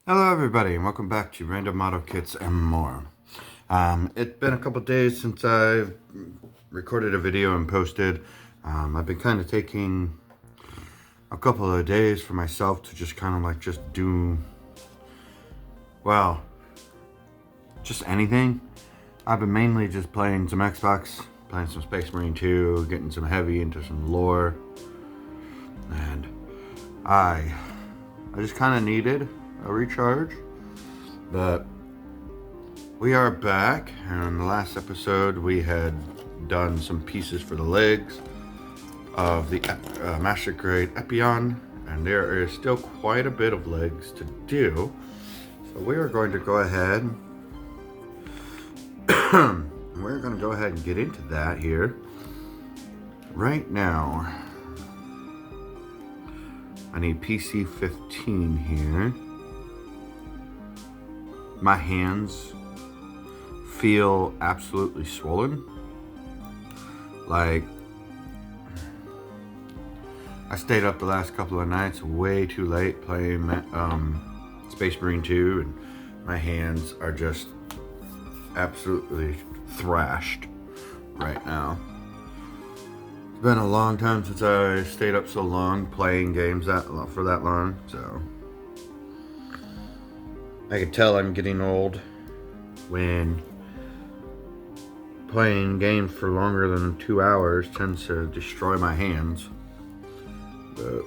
Hello everybody and welcome back to Random Model Kits and more. It's been a couple days since I've recorded a video and posted. I've been kind of taking a couple of days for myself to just kind of like just do, well, just anything. I've been mainly just playing some Xbox, playing some Space Marine 2, getting some heavy into some lore. And I just kind of needed a recharge, but we are back. And in the last episode we had done some pieces for the legs of the master grade Epyon, and there is still quite a bit of legs to do, so we are going to go ahead and get into that here right now. I need PC 15 here. My hands feel absolutely swollen. Like, I stayed up the last couple of nights way too late playing Space Marine 2, and my hands are just absolutely thrashed right now. It's been a long time since I stayed up so long playing games for that long, so I can tell I'm getting old when playing games for longer than 2 hours tends to destroy my hands. But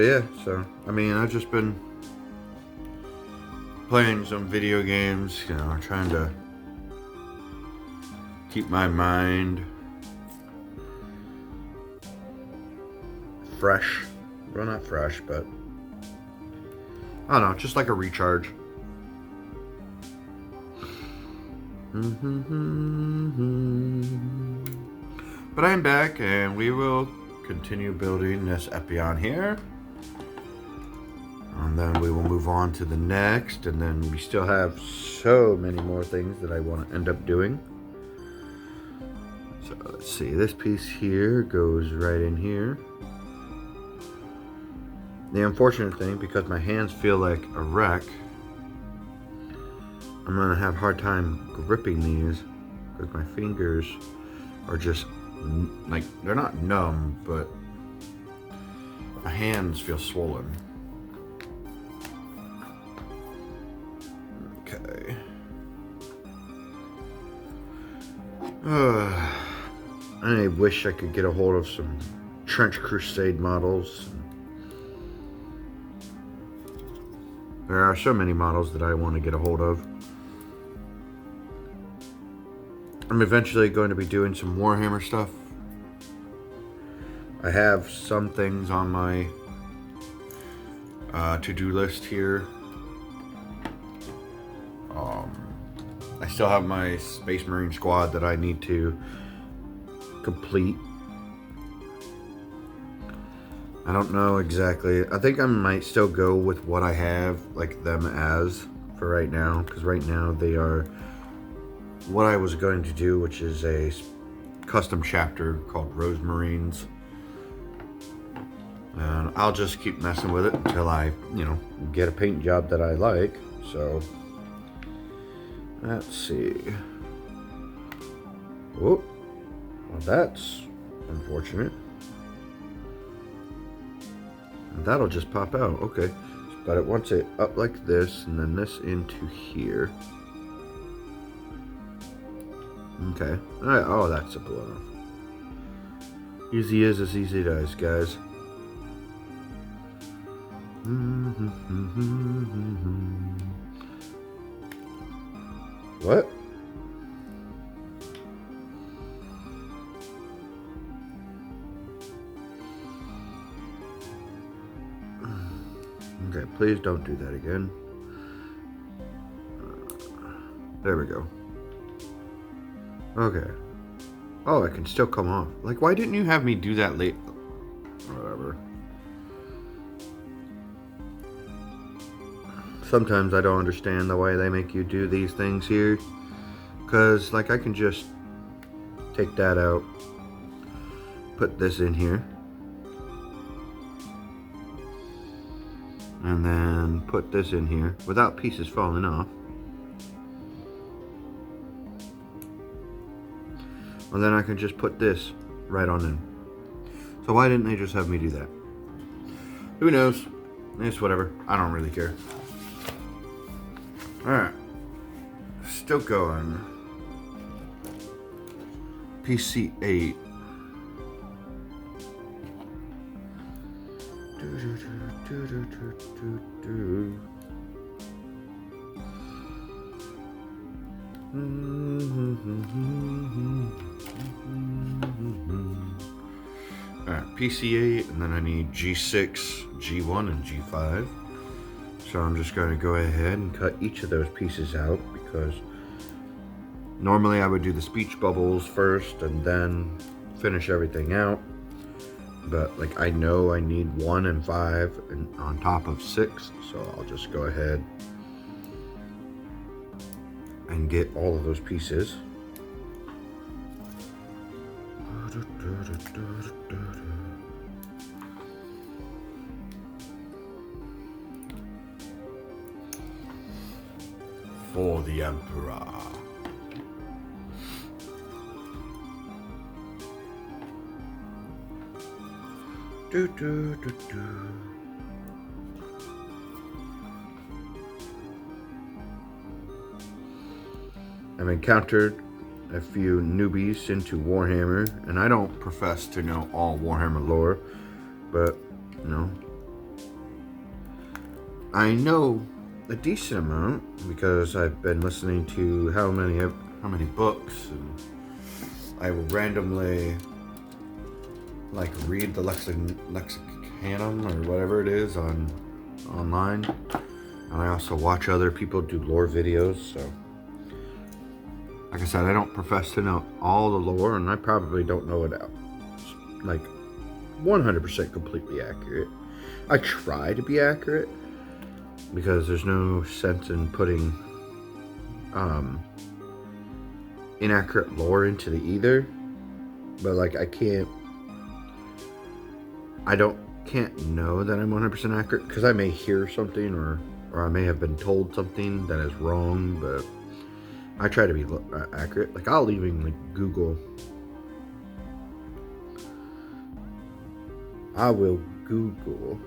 yeah, so I mean, I've just been playing some video games, trying to keep my mind fresh. Well, not fresh, but I don't know, just like a recharge. But I'm back, and we will continue building this Epyon here. And then we will move on to the next, and then we still have so many more things that I want to end up doing. So let's see, this piece here goes right in here. The unfortunate thing, because my hands feel like a wreck, I'm going to have a hard time gripping these because my fingers are just, like, they're not numb, but my hands feel swollen. Okay. I wish I could get a hold of some Trench Crusade models. There are so many models that I want to get a hold of. I'm eventually going to be doing some Warhammer stuff. I have some things on my to-do list here. I still have my Space Marine squad that I need to complete. I don't know exactly. I think I might still go with what I have, like them as, for right now. Because right now they are what I was going to do, which is a custom chapter called Rose Marines. And I'll just keep messing with it until I, get a paint job that I like. So, let's see. Whoop. Well, that's unfortunate. That'll just pop out. Okay. But it wants it up like this, and then this into here. Okay. Alright, oh, that's simple enough. Easy as easy does, guys. What? Okay, please don't do that again. There we go. Okay. Oh, it can still come off. Like, why didn't you have me do that late? Whatever. Sometimes I don't understand the way they make you do these things here. Because, like, I can just take that out. Put this in here. and then put this in here without pieces falling off. And then I can just put this right on in. So why didn't they just have me do that? Who knows? It's whatever. I don't really care. Alright. Still going. PC 8. Alright, PC8, and then I need G6, G1, and G5. So I'm just going to go ahead and cut each of those pieces out, because normally I would do the speech bubbles first and then finish everything out. But like, I know I need 1 and 5 and on top of 6, so I'll just go ahead and get all of those pieces. For the Emperor. I've encountered a few newbies into Warhammer, and I don't profess to know all Warhammer lore, but you know, I know a decent amount because I've been listening to how many books, and I will randomly like read the lexicanum or whatever it is online, and I also watch other people do lore videos. So like I said, I don't profess to know all the lore, and I probably don't know it out like 100% completely accurate. I try to be accurate because there's no sense in putting inaccurate lore into the ether, but like I can't know that I'm 100% accurate, because I may hear something or I may have been told something that is wrong, but I try to be accurate. Like, I'll even like I will Google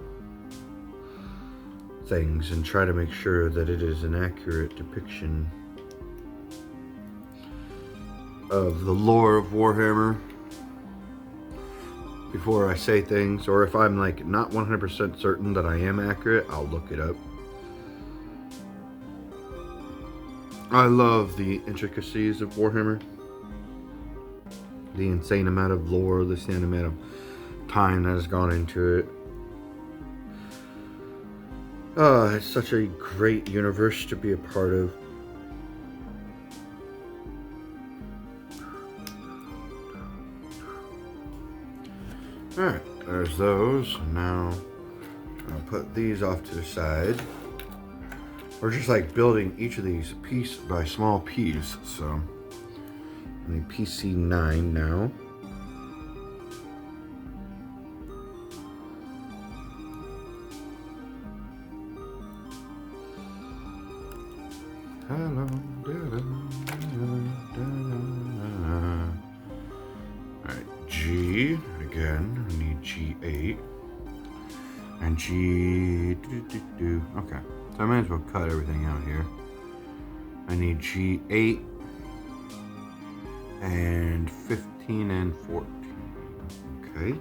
things and try to make sure that it is an accurate depiction of the lore of Warhammer before I say things, or if I'm like not 100% certain that I am accurate, I'll look it up. I love the intricacies of Warhammer, the insane amount of lore, the insane amount of time that has gone into it. It's such a great universe to be a part of. Alright, there's those. Now, I'll put these off to the side. We're just like building each of these piece by small piece. So, I need PC9 now. Hello. Alright, G. Again, I need G8. And G. Okay. So I might as well cut everything out here. I need G8 and 15 and 14. Okay.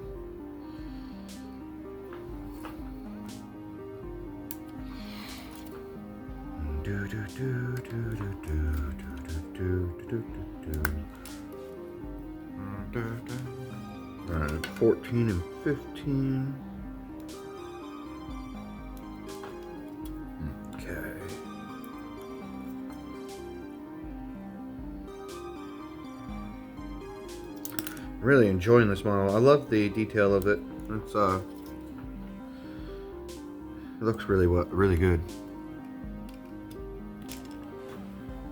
Alright, 14 and 15. Really enjoying this model. I love the detail of it. It's it looks really good.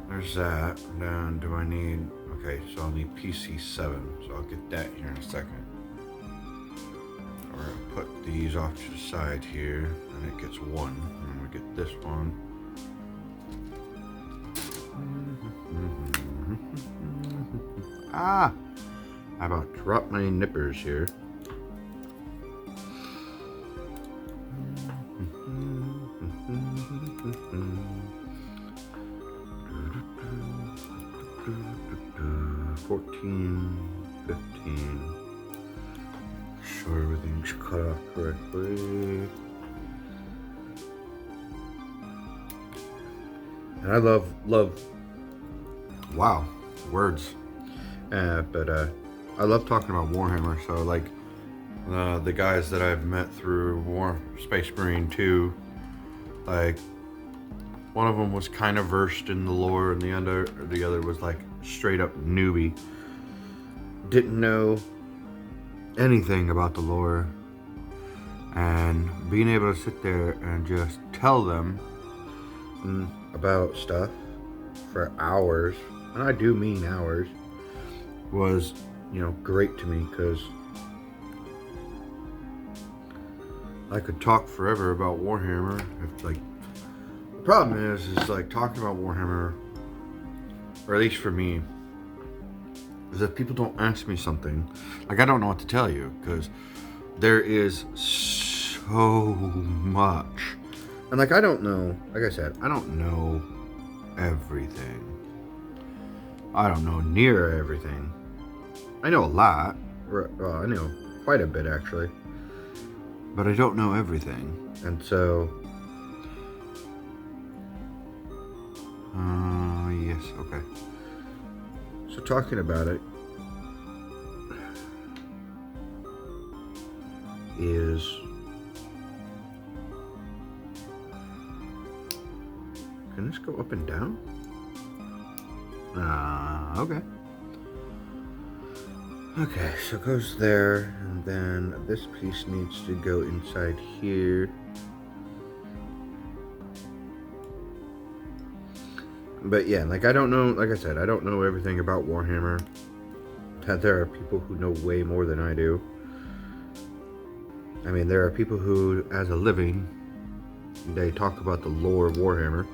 There's that. Now, do I need? Okay, so I'll need PC7. So I'll get that here in a second. We're gonna put these off to the side here, and it gets one. And we get this one. Ah! I about dropped my nippers here. Sure everything's cut off correctly. And I love, wow, words. But I love talking about Warhammer. So like the guys that I've met through Space Marine 2, like one of them was kind of versed in the lore, and the other was like straight up newbie. Didn't know anything about the lore, and being able to sit there and just tell them about stuff for hours, and I do mean hours, was, you know, great to me, because I could talk forever about Warhammer. If like the problem is like talking about Warhammer, or at least for me, is if people don't ask me something, like I don't know what to tell you, because there is so much. And like I don't know, like I said, I don't know everything. I don't know near everything. I know a lot. Well, I know quite a bit actually. But I don't know everything. And so yes, okay. So talking about it is can this go up and down? Okay. Okay, so it goes there, and then this piece needs to go inside here. But yeah, like I don't know, like I said, I don't know everything about Warhammer. There are people who know way more than I do. I mean, there are people who, as a living, they talk about the lore of Warhammer.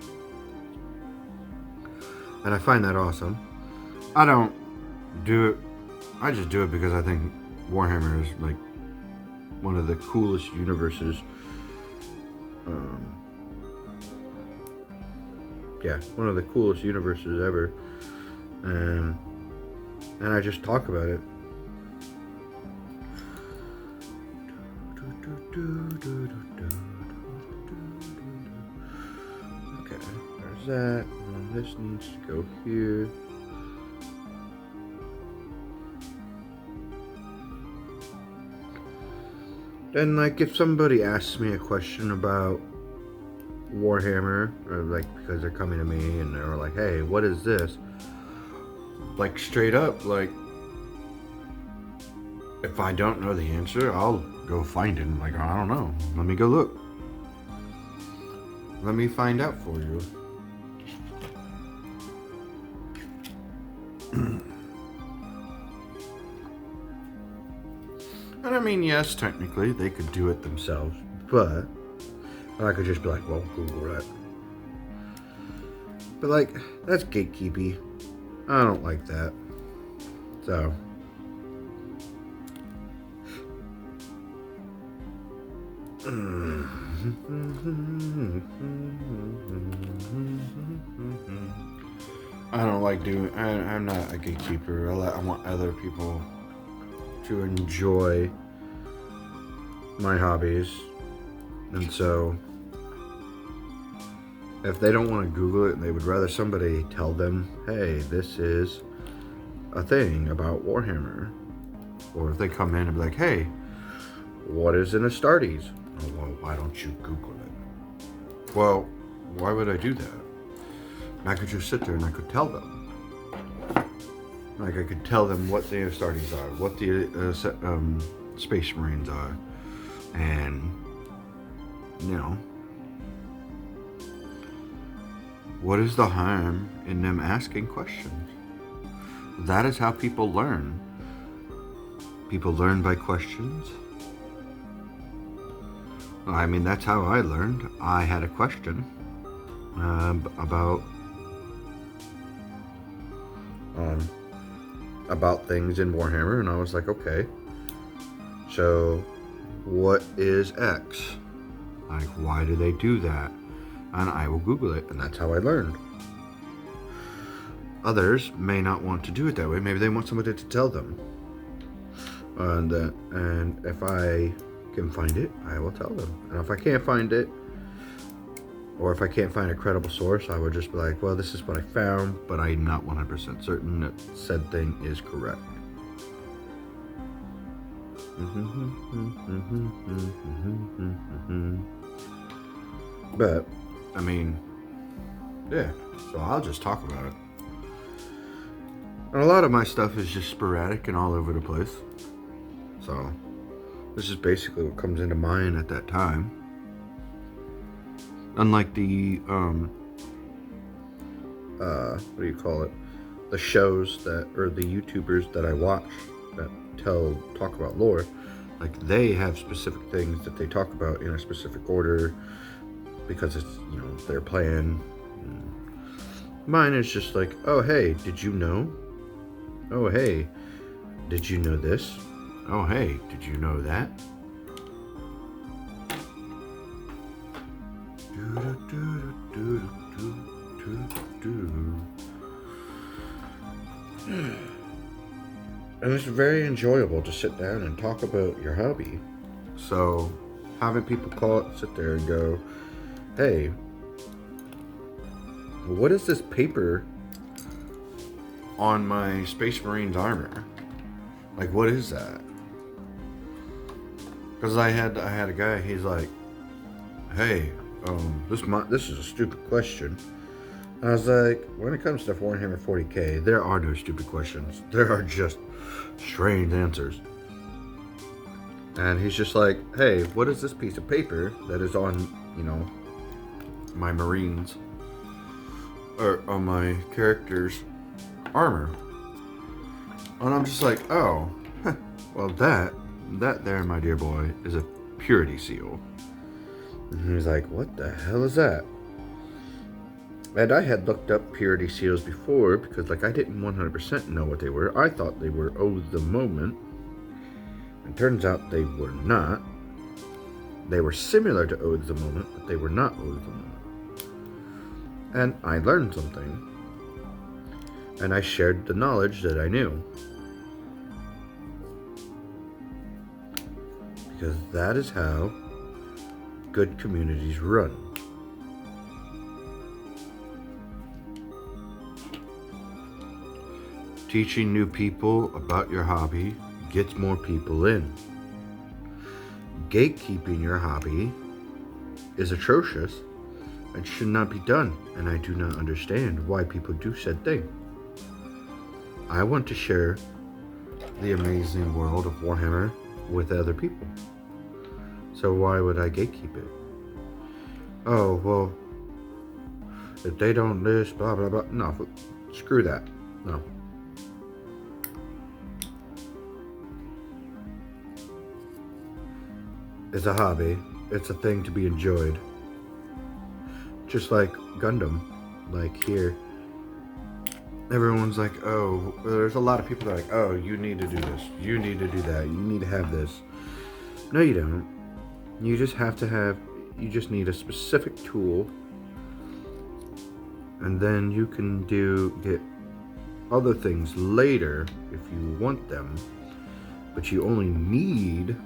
And I find that awesome. I don't do it, I just do it because I think Warhammer is like one of the coolest universes. Yeah, one of the coolest universes ever. And I just talk about it. Okay, there's that. And this needs to go here. Then, like, if somebody asks me a question about Warhammer, or like because they're coming to me and they're like, hey, what is this? Like, straight up, like, if I don't know the answer, I'll go find it. Like, I don't know. Let me go look. Let me find out for you. And I mean, yes, technically, they could do it themselves, but I could just be like, well, Google that. But like, that's gatekeepy. I don't like that. So. I don't like doing, I'm not a gatekeeper. I want other people to enjoy my hobbies. And so, if they don't want to Google it and they would rather somebody tell them, hey, this is a thing about Warhammer. Or if they come in and be like, hey, what is an Astartes? Oh, well, why don't you Google it? Well, why would I do that? I could just sit there and I could tell them. Like, I could tell them what the Astartes are, what the Space Marines are, and, you know, what is the harm in them asking questions? That is how people learn. People learn by questions. I mean, that's how I learned. I had a question about things in Warhammer, and I was like, okay, so what is X? Like, why do they do that? And I will Google it, and that's how I learned. Others may not want to do it that way. Maybe they want somebody to tell them. And if I can find it, I will tell them. And if I can't find it, or if I can't find a credible source, I would just be like, well, this is what I found, but I'm not 100% certain that said thing is correct. But, I mean, yeah, so I'll just talk about it. And a lot of my stuff is just sporadic and all over the place. So, this is basically what comes into mind at that time. Unlike the, what do you call it? The shows that, or the YouTubers that I watch that talk about lore, like they have specific things that they talk about in a specific order because it's, you know, their plan. Mine is just like, oh, hey, did you know? Oh, hey, did you know this? Oh, hey, did you know that? And it's very enjoyable to sit down and talk about your hobby. So, having people sit there and go, hey, what is this paper on my Space Marine's armor? Like, what is that? Because I had a guy, he's like, hey, this is a stupid question. And I was like, when it comes to Warhammer 40k, there are no stupid questions. There are just strange answers. And he's just like, hey, what is this piece of paper that is on, you know, my Marines, or on my character's armor? And I'm just like, oh, well, that there, my dear boy, is a purity seal. And he's like, what the hell is that? And I had looked up purity seals before because, like, I didn't 100% know what they were. I thought they were Oath the Moment. And turns out they were not. They were similar to Oath the Moment, but they were not Oath the Moment. And I learned something. And I shared the knowledge that I knew. Because that is how good communities run. Teaching new people about your hobby gets more people in. Gatekeeping your hobby is atrocious and should not be done, and I do not understand why people do said thing. I want to share the amazing world of Warhammer with other people. So why would I gatekeep it? Oh, well, if they don't this, blah, blah, blah. No, screw that. No. It's a hobby. It's a thing to be enjoyed. Just like Gundam. Like here, everyone's like, oh, there's a lot of people that are like, oh, you need to do this. You need to do that. You need to have this. No, you don't. You just have to have, you just need a specific tool. And then you can get other things later if you want them. But you only need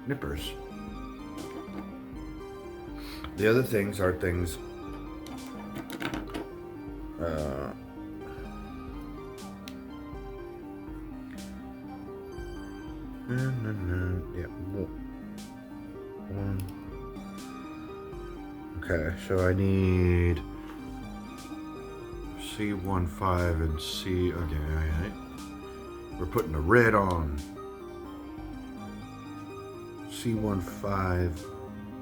nippers. The other things are things yeah, one. Okay, so I need C15 and C. Okay, alright. We're putting the red on. C15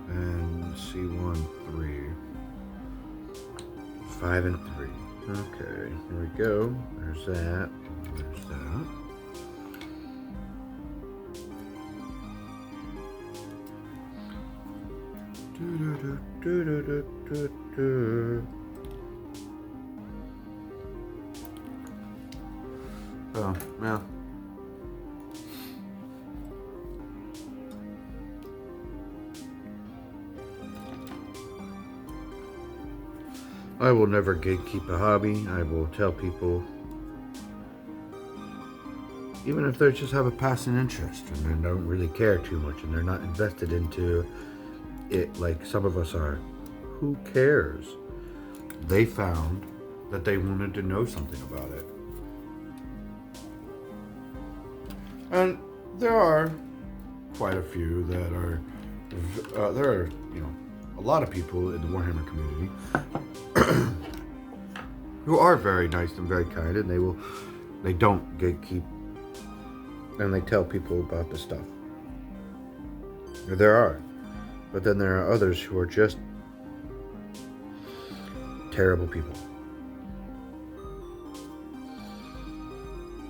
and C13. 5 and 3. Okay, here we go. There's that. There's that. Oh, yeah. I will never gatekeep a hobby. I will tell people, even if they just have a passing interest and they don't really care too much and they're not invested into it like some of us are, who cares? They found that they wanted to know something about it. And there are quite a few that are, there are, a lot of people in the Warhammer community who are very nice and very kind, and they don't gatekeep, and they tell people about the stuff. There are. But then there are others who are just terrible people.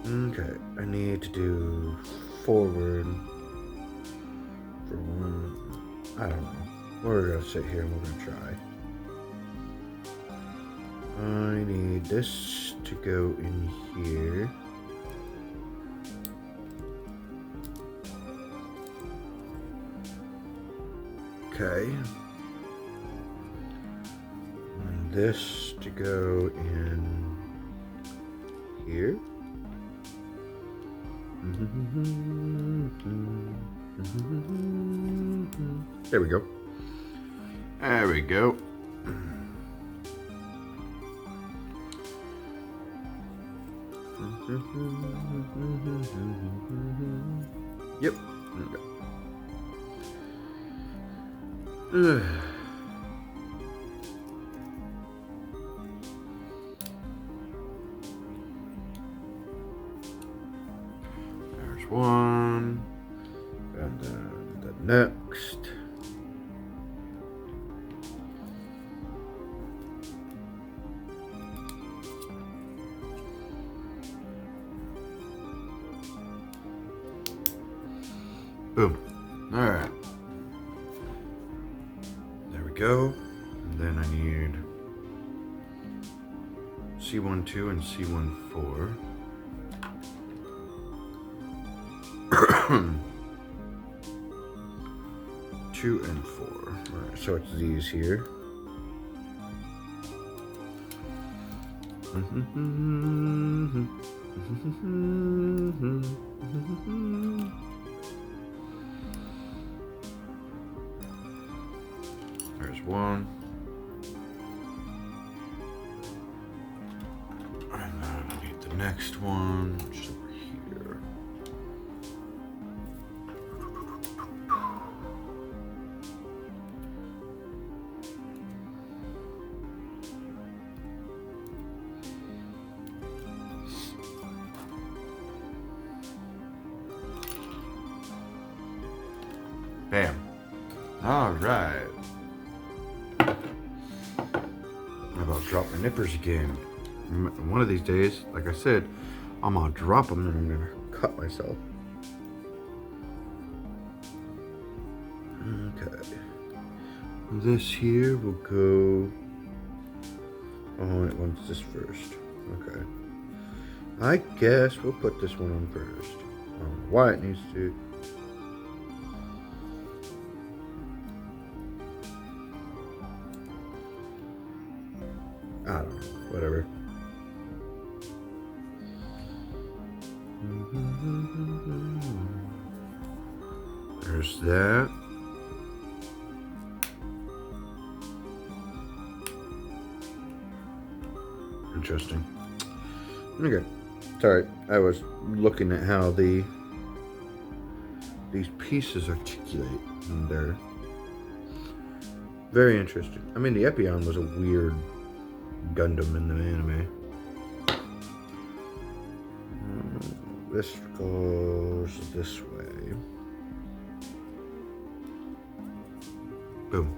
Okay, I need to do forward for one. I don't know. We're gonna sit here and we're gonna try. I need this to go in here. Okay. And this to go in here. There we go. There we go. Yep. There's one, and then the next. Boom. All right. There we go. And then I need C12 and C14. 2 and 4. All right, so it's these here. There's one. And then I need the next one, which is over here. Bam. All right. How about drop my nippers again? One of these days, like I said, I'm gonna drop them and I'm gonna cut myself. Okay. This here will go. Oh, it wants this first. Okay. I guess we'll put this one on first. I don't know why it needs to. I don't know, whatever. There's that. Interesting. Okay. Sorry, I was looking at how these pieces articulate, and they're very interesting. I mean, the Epyon was a weird Gundam in the anime. This goes this way. Boom.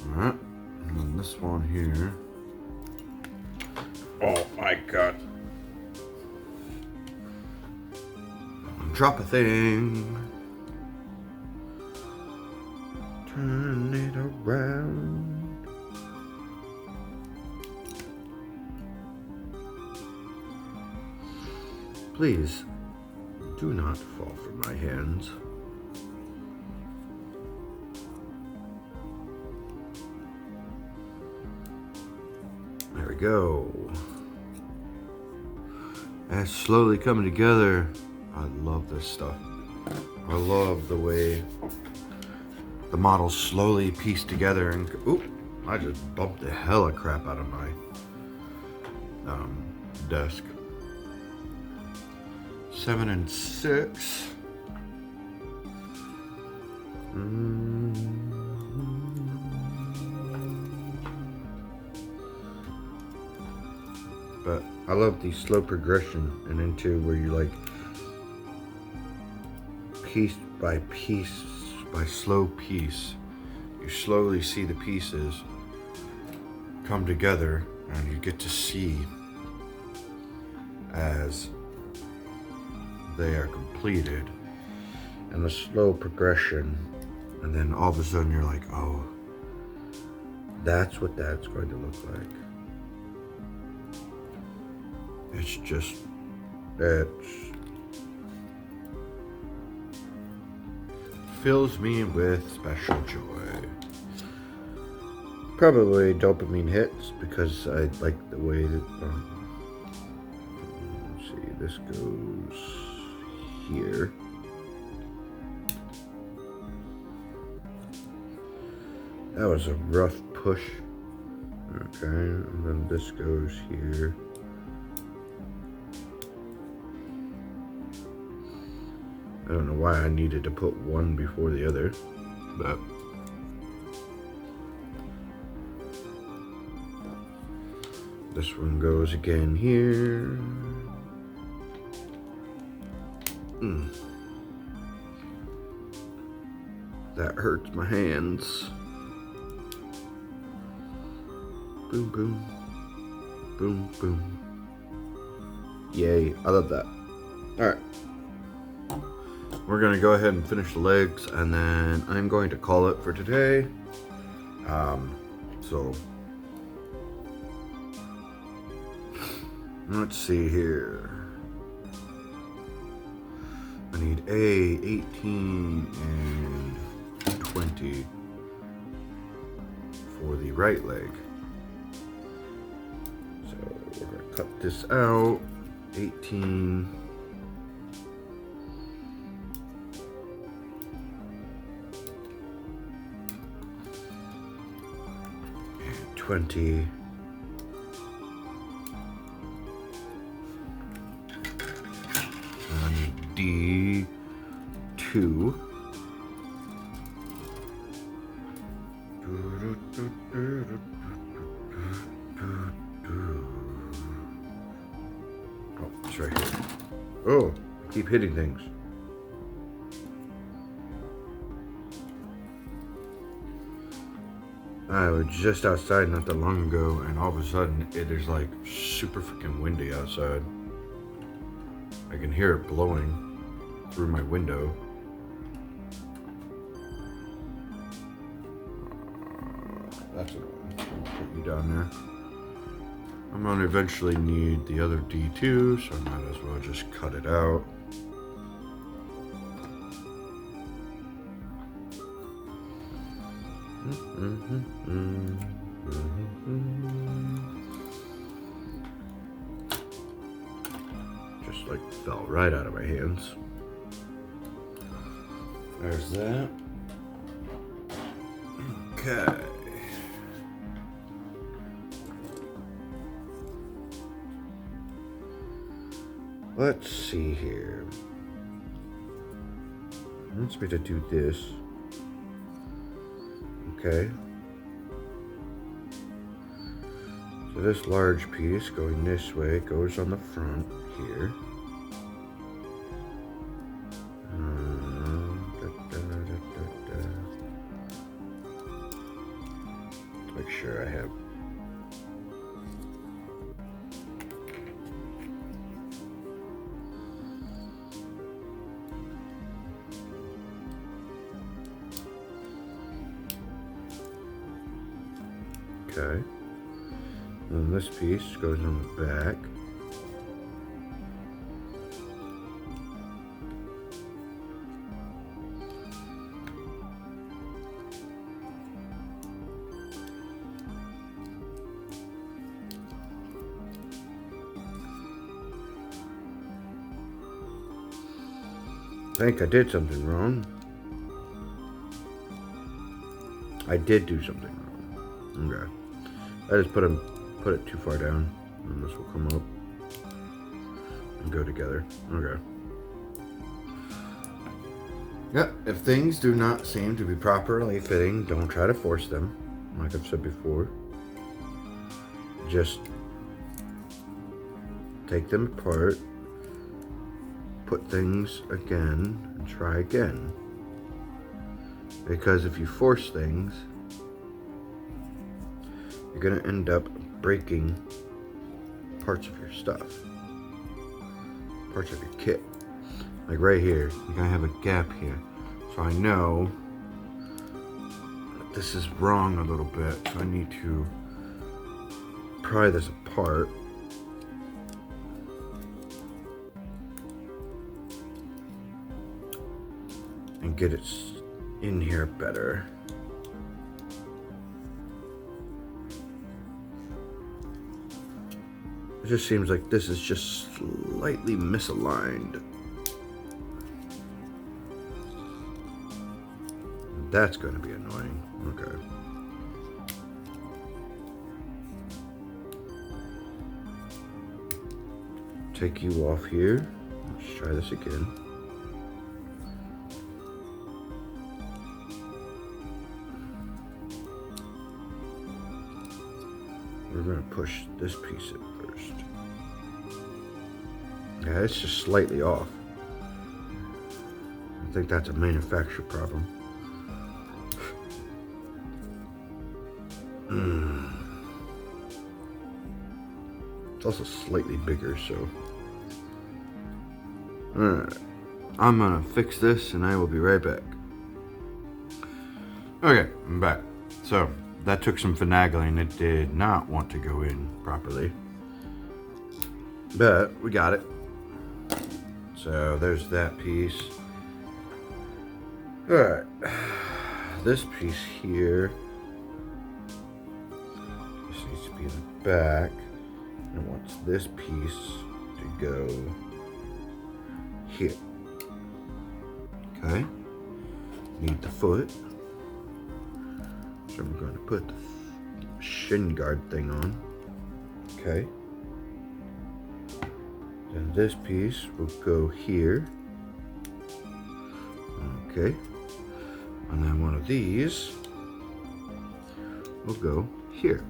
Alright. And then this one here. Oh my god. Drop a thing. Turn it around. Please do not fall from my hands. There we go. And it's slowly coming together. I love this stuff. I love the way the models slowly piece together and oop, I just bumped the hell of crap out of my desk. 7 and 6. But I love the slow progression and into where you like piece by piece by slow piece. You slowly see the pieces come together and you get to see as they are completed and the slow progression, and then all of a sudden you're like, oh, that's what that's going to look like. It fills me with special joy. Probably dopamine hits because I like the way that, let's see, this goes here. That was a rough push. Okay, and then this goes here. I don't know why I needed to put one before the other, but this one goes again here. That hurts my hands. Boom, boom. Boom, boom. Yay, I love that. Alright. We're going to go ahead and finish the legs, and then I'm going to call it for today. So let's see here. I need A, 18, and 20 for the right leg. So we're going to cut this out. 18. And 20. D2. Oh, it's right here. Oh, I keep hitting things. I was just outside not that long ago, and all of a sudden it is like super freaking windy outside. I can hear it blowing through my window. That's annoying. I'll put you down there. I'm gonna eventually need the other D2, so I might as well just cut it out. Just like fell right out of my hands. There's that. Okay. Let's see here. It wants me to do this. Okay. So this large piece going this way goes on the front here. Make sure I have. Okay. And this piece goes on the back. I think I did something wrong. I did do something wrong. Okay. I just put it too far down, and this will come up and go together. Okay. Yeah, if things do not seem to be properly fitting, don't try to force them. Like I've said before. Just take them apart, put things again, and try again. Because if you force things, you're going to end up breaking parts of your stuff, parts of your kit. Like right here, you're going to have a gap here. So I know that this is wrong a little bit, so I need to pry this apart. And get it in here better. It just seems like this is just slightly misaligned. That's going to be annoying. Okay. Take you off here. Let's try this again. We're going to push this piece in first. Yeah, it's just slightly off. I think that's a manufacturer problem. It's also slightly bigger, so. Alright. I'm gonna fix this and I will be right back. Okay, I'm back. So, that took some finagling. It did not want to go in properly. But we got it. So there's that piece. Alright. This piece here. This needs to be in the back. And it wants this piece to go here. Okay. Need the foot. So I'm going to put the shin guard thing on. Okay. Then this piece will go here. Okay. And then one of these will go here.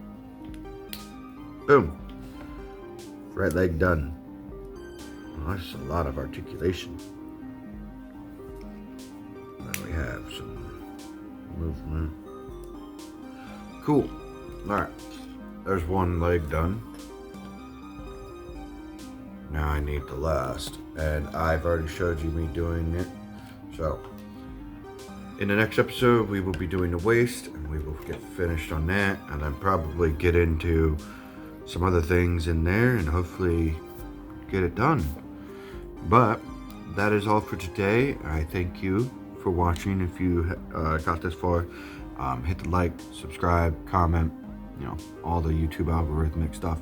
Boom. Right leg done. Well, that's a lot of articulation. Then we have some movement. Cool. Alright. There's one leg done. Now I need the last. And I've already showed you me doing it. So, in the next episode, we will be doing the waist. And we will get finished on that. And then probably get into some other things in there. And hopefully get it done. But, that is all for today. I thank you for watching. If you got this far. Hit the like, subscribe, comment, all the YouTube algorithmic stuff.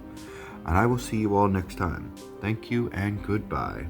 And I will see you all next time. Thank you and goodbye.